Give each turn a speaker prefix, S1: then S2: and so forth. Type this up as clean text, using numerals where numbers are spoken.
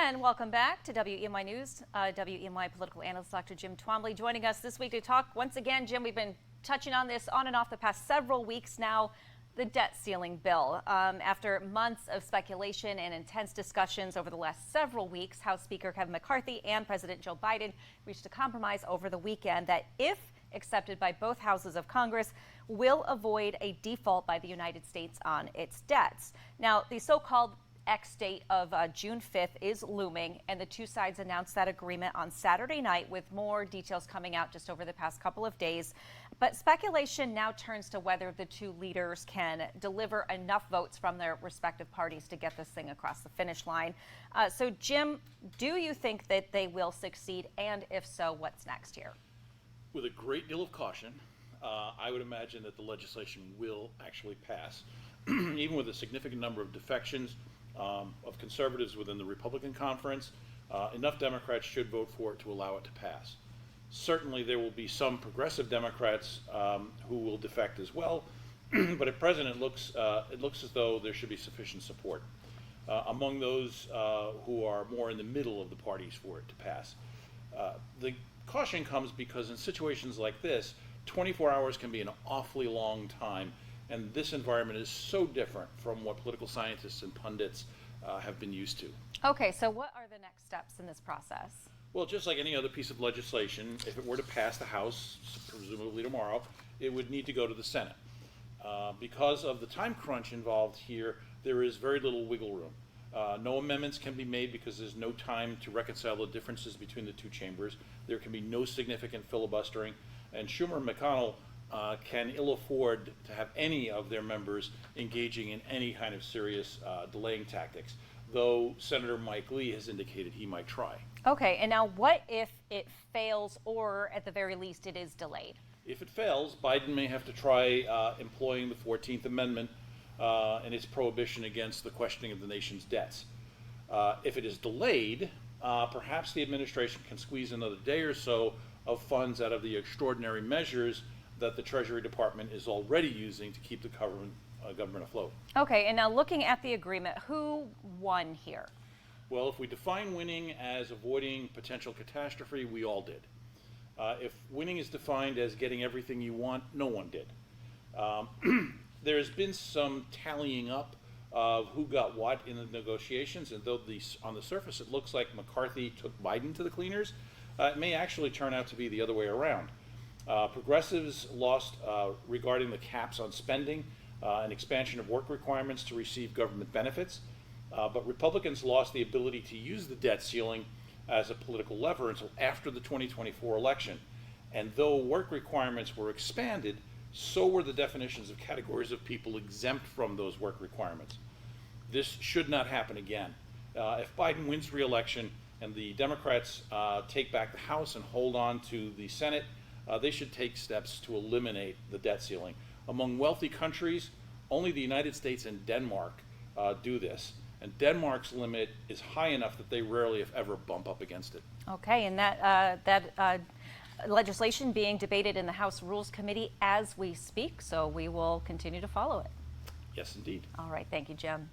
S1: And welcome back to WENY News. WENY Political Analyst Dr. Jim Twombly joining us this week to talk once again. Jim, we've been touching on this on and off the past several weeks now, the debt ceiling bill. After months of speculation and intense discussions over the last several weeks, House Speaker Kevin McCarthy and President Joe Biden reached a compromise over the weekend that, if accepted by both houses of Congress, will avoid a default by the United States on its debts. Now, the so-called X-date of June 5th is looming, and the two sides announced that agreement on Saturday night, with more details coming out just over the past couple of days. But speculation now turns to whether the two leaders can deliver enough votes from their respective parties to get this thing across the finish line. So, Jim, do you think that they will succeed? And if so, what's next here?
S2: With a great deal of caution, I would imagine that the legislation will actually pass, even with a significant number of defections of conservatives within the Republican conference. Enough Democrats should vote for it to allow it to pass. Certainly there will be some progressive Democrats who will defect as well, but at present it looks as though there should be sufficient support among those who are more in the middle of the parties for it to pass. The caution comes because in situations like this, 24 hours can be an awfully long time, and this environment is so different from what political scientists and pundits have been used to.
S1: Okay, so what are the next steps in this process?
S2: Well, just like any other piece of legislation, if it were to pass the House, presumably tomorrow, it would need to go to the Senate. Because of the time crunch involved here, there is very little wiggle room. No amendments can be made because there's no time to reconcile the differences between the two chambers. There can be no significant filibustering, and Schumer and McConnell can ill afford to have any of their members engaging in any kind of serious delaying tactics, though Senator Mike Lee has indicated he might try.
S1: Okay, and now what if it fails, or at the very least it is delayed?
S2: If it fails, Biden may have to try employing the 14th Amendment and its prohibition against the questioning of the nation's debts. If it is delayed, perhaps the administration can squeeze another day or so of funds out of the extraordinary measures that the Treasury Department is already using to keep the government afloat.
S1: Okay, and now looking at the agreement, who won here?
S2: Well, if we define winning as avoiding potential catastrophe, we all did. If winning is defined as getting everything you want, no one did. There's been some tallying up of who got what in the negotiations, and though on the surface it looks like McCarthy took Biden to the cleaners, it may actually turn out to be the other way around. Progressives lost regarding the caps on spending and expansion of work requirements to receive government benefits, but Republicans lost the ability to use the debt ceiling as a political lever until after the 2024 election. And though work requirements were expanded, so were the definitions of categories of people exempt from those work requirements. This should not happen again. If Biden wins re-election and the Democrats take back the House and hold on to the Senate, they should take steps to eliminate the debt ceiling. Among wealthy countries, only the United States and Denmark do this. And Denmark's limit is high enough that they rarely, if ever, bump up against it.
S1: Okay, and that legislation being debated in the House Rules Committee as we speak, so we will continue to follow it.
S2: Yes, indeed.
S1: All right, thank you, Jim.